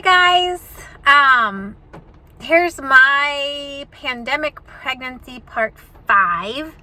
guys, here's my pandemic pregnancy part 5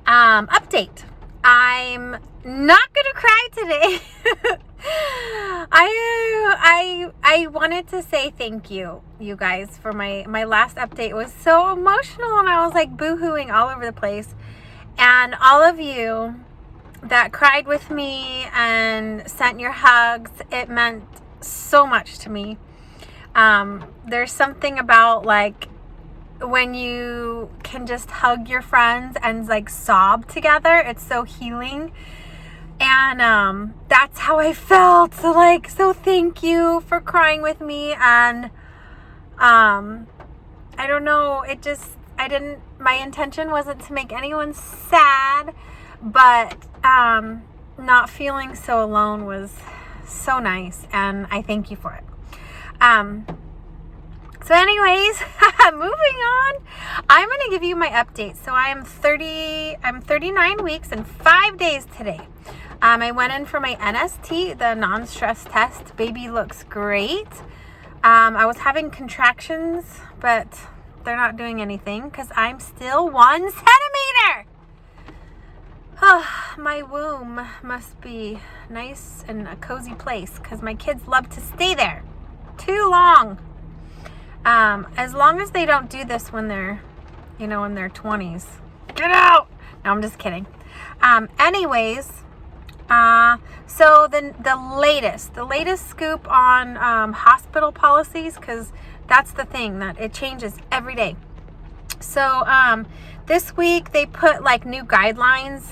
update. I'm not gonna cry today. I wanted to say thank you guys, for my last update. It was so emotional and I was like boo-hooing all over the place, and all of you that cried with me and sent your hugs, it meant so much to me. There's something about like when you can just hug your friends and like sob together. It's so healing, and that's how I felt. So thank you for crying with me. And I don't know, my intention wasn't to make anyone sad, but not feeling so alone was so nice, and I thank you for it. So anyways, moving on, I'm going to give you my update. So I'm 39 weeks and 5 days today. I went in for my NST, the non-stress test. Baby looks great. I was having contractions, but they're not doing anything because I'm still 1 centimeter. Oh, my womb must be nice and a cozy place because my kids love to stay there too long. As long as they don't do this when they're, in their 20s. Get out! No, I'm just kidding. Anyways, so the latest scoop on hospital policies, because that's the thing, that it changes every day. So this week they put like new guidelines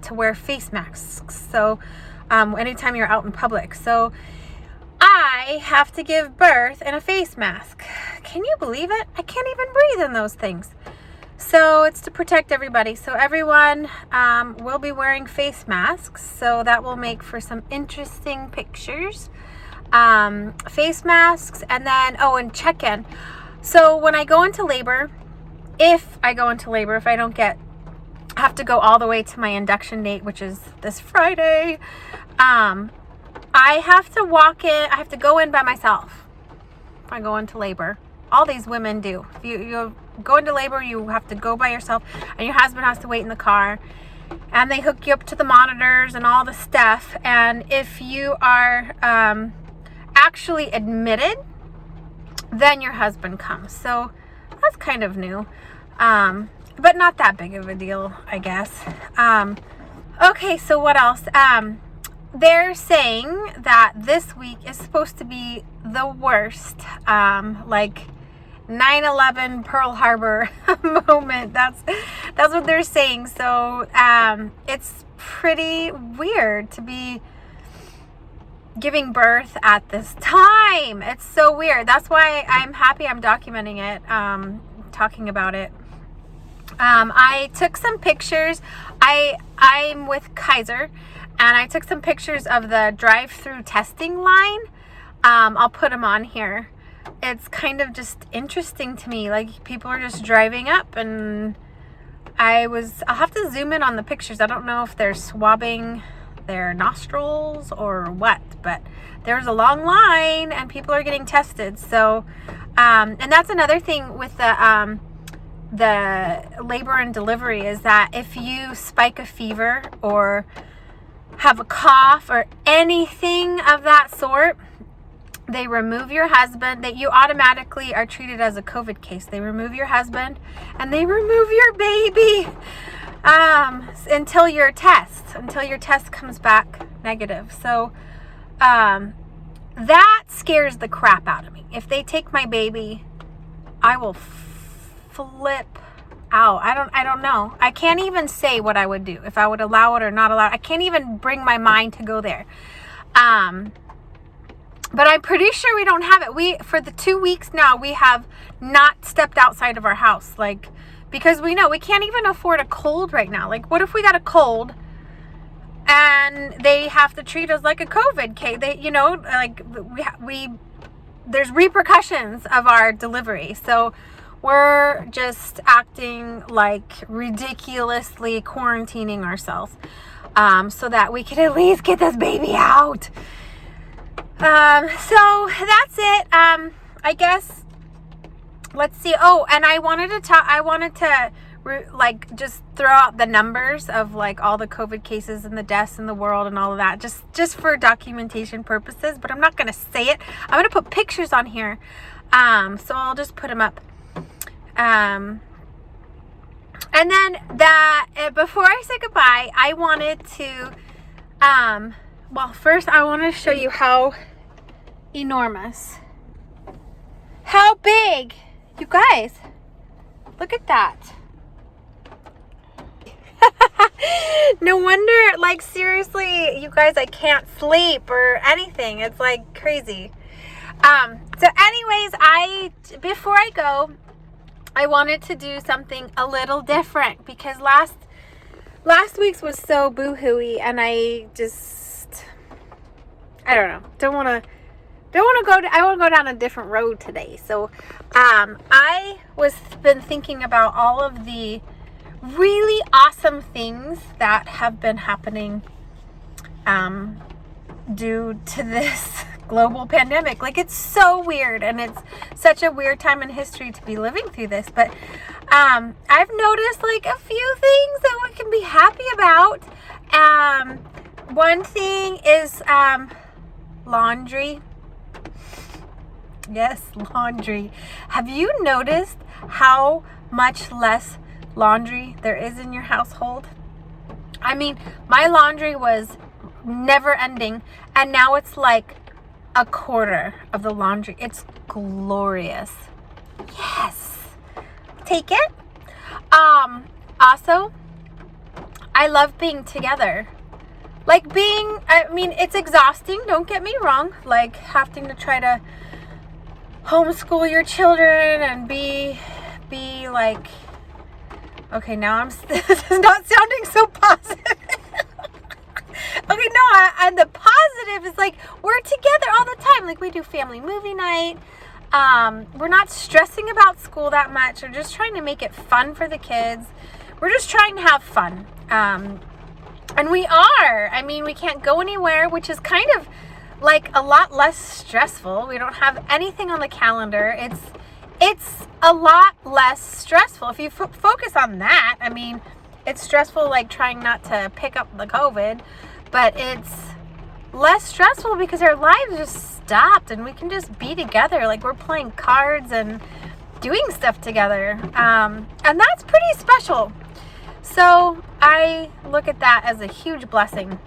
to wear face masks. So anytime you're out in public. So I have to give birth in a face mask. Can you believe it? I can't even breathe in those things. So it's to protect everybody. So everyone will be wearing face masks. So that will make for some interesting pictures. Face masks, and then, and check-in. So when I go into labor, if I don't have to go all the way to my induction date, which is this Friday, I have to walk in. I have to go in by myself if I go into labor. All these women do. If you go into labor, you have to go by yourself, and your husband has to wait in the car, and they hook you up to the monitors and all the stuff. And if you are actually admitted, then your husband comes. So that's kind of new, but not that big of a deal, I guess. Okay, so what else? They're saying that this week is supposed to be the worst, like 9/11 Pearl Harbor moment. That's what they're saying. So it's pretty weird to be giving birth at this time. It's so weird. That's why I'm happy I'm documenting it, talking about it. I took some pictures. I'm with Kaiser, and I took some pictures of the drive-through testing line. I'll put them on here. It's kind of just interesting to me. Like, people are just driving up, and I'll have to zoom in on the pictures. I don't know if they're swabbing their nostrils or what, but there's a long line and people are getting tested. So, and that's another thing with the labor and delivery, is that if you spike a fever or have a cough or anything of that sort, they remove your husband. That you automatically are treated as a COVID case. They remove your husband and they remove your baby until your test comes back negative. So that scares the crap out of me. If they take my baby, I will flip out. I don't know. I can't even say what I would do, if I would allow it or not allow it. I can't even bring my mind to go there. But I'm pretty sure we don't have it. For the 2 weeks now, we have not stepped outside of our house, like, because we know we can't even afford a cold right now. Like, what if we got a cold and they have to treat us like a COVID case? There's repercussions of our delivery. So we're just acting like ridiculously quarantining ourselves, so that we can at least get this baby out. So that's it. I guess, let's see. Oh, and I wanted to like just throw out the numbers of like all the COVID cases and the deaths in the world and all of that, just for documentation purposes, but I'm not going to say it. I'm going to put pictures on here. So I'll just put them up. And then before I say goodbye, I wanted to, well, first I want to show you how enormous, how big, you guys, look at that. No wonder, like, seriously, you guys, I can't sleep or anything. It's like crazy. So anyways, before I go, I wanted to do something a little different because last week's was so boo-hooey, and I don't want to I want to go down a different road today. So, I been thinking about all of the really awesome things that have been happening, due to this global pandemic. Like, it's so weird, and it's such a weird time in history to be living through this. But, I've noticed like a few things that we can be happy about. One thing is, laundry. Yes, laundry. Have you noticed how much less laundry there is in your household? I mean, my laundry was never ending, and now it's like a quarter of the laundry. It's glorious. Yes. Take it. Also, I love being together. Like I mean, it's exhausting, don't get me wrong. Like, having to try to homeschool your children and be like, okay, now I'm this is not sounding so positive. Okay, no, and the positive is like, we're together all the time. Like, we do family movie night. We're not stressing about school that much. We're just trying to make it fun for the kids. We're just trying to have fun. And we are. I mean, we can't go anywhere, which is kind of like a lot less stressful. We don't have anything on the calendar. It's a lot less stressful. If you focus on that, I mean, it's stressful like trying not to pick up the COVID, but it's less stressful because our lives just stopped and we can just be together. Like, we're playing cards and doing stuff together. And that's pretty special. So I look at that as a huge blessing.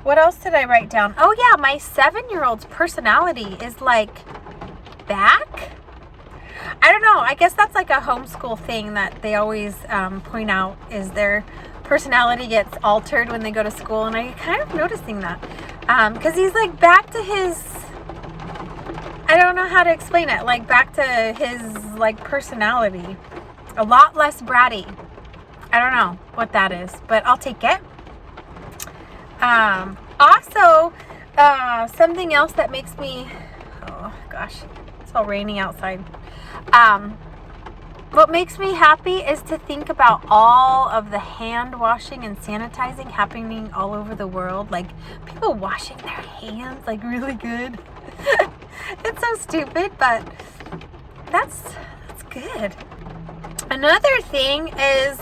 What else did I write down? Oh yeah, my 7-year-old's personality is like back. I don't know. I guess that's like a homeschool thing that they always point out, is their personality gets altered when they go to school. And I'm kind of noticing that. Because he's like back to his, I don't know how to explain it, like back to his like personality. A lot less bratty. I don't know what that is, but I'll take it. Also, something else that makes me, oh gosh, it's all rainy outside. What makes me happy is to think about all of the hand washing and sanitizing happening all over the world. Like, people washing their hands like really good. It's so stupid, but that's good. Another thing is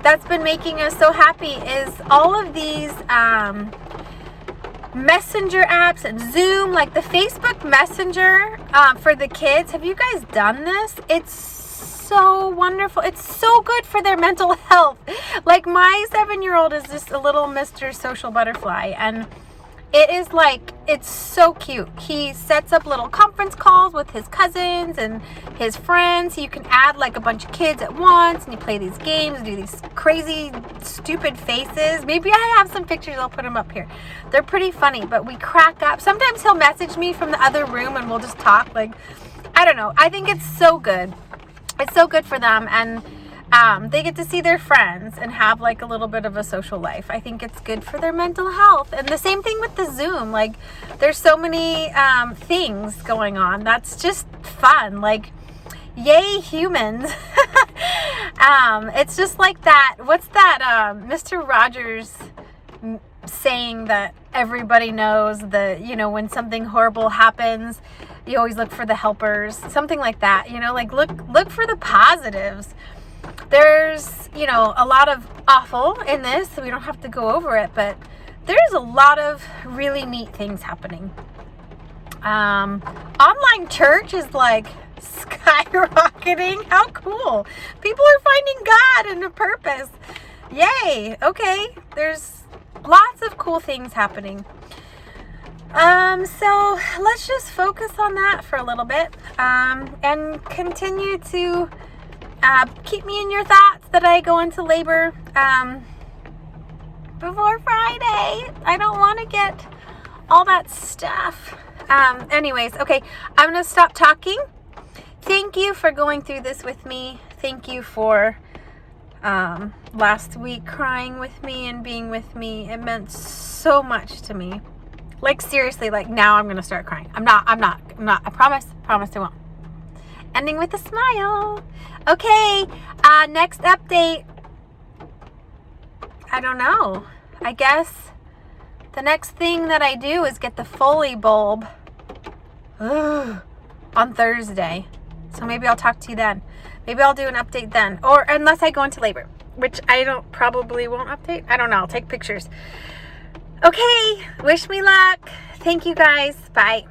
that's been making us so happy is all of these messenger apps and Zoom, like the Facebook Messenger for the kids. Have you guys done this? It's so wonderful. It's so good for their mental health. Like, my 7-year-old is just a little Mr. Social Butterfly, and it is like, it's so cute. He sets up little conference calls with his cousins and his friends. You can add like a bunch of kids at once, and you play these games, do these crazy, stupid faces. Maybe I have some pictures. I'll put them up here. They're pretty funny, but we crack up. Sometimes he'll message me from the other room and we'll just talk. Like, I don't know. I think it's so good. It's so good for them, and they get to see their friends and have like a little bit of a social life. I think it's good for their mental health. And the same thing with the Zoom. Like, there's so many things going on. That's just fun. Like, yay humans. It's just like that. What's that Mr. Rogers saying that everybody knows that, you know, when something horrible happens, you always look for the helpers, something like that, you know, like look for the positives. There's, you know, a lot of awful in this, so we don't have to go over it, but there's a lot of really neat things happening. Online church is like skyrocketing. How cool. People are finding God and a purpose. Yay. Okay. There's lots of cool things happening. So let's just focus on that for a little bit, and continue to keep me in your thoughts that I go into labor before Friday. I don't want to get all that stuff. Anyways, okay, I'm going to stop talking. Thank you for going through this with me. Thank you for last week crying with me and being with me. It meant so much to me. Like, seriously, like, now I'm going to start crying. I'm not. I promise I won't. Ending with a smile. Okay, next update. I don't know. I guess the next thing that I do is get the Foley bulb on Thursday. So maybe I'll talk to you then. Maybe I'll do an update then. Or unless I go into labor, which I probably won't update. I don't know. I'll take pictures. Okay. Wish me luck. Thank you guys. Bye.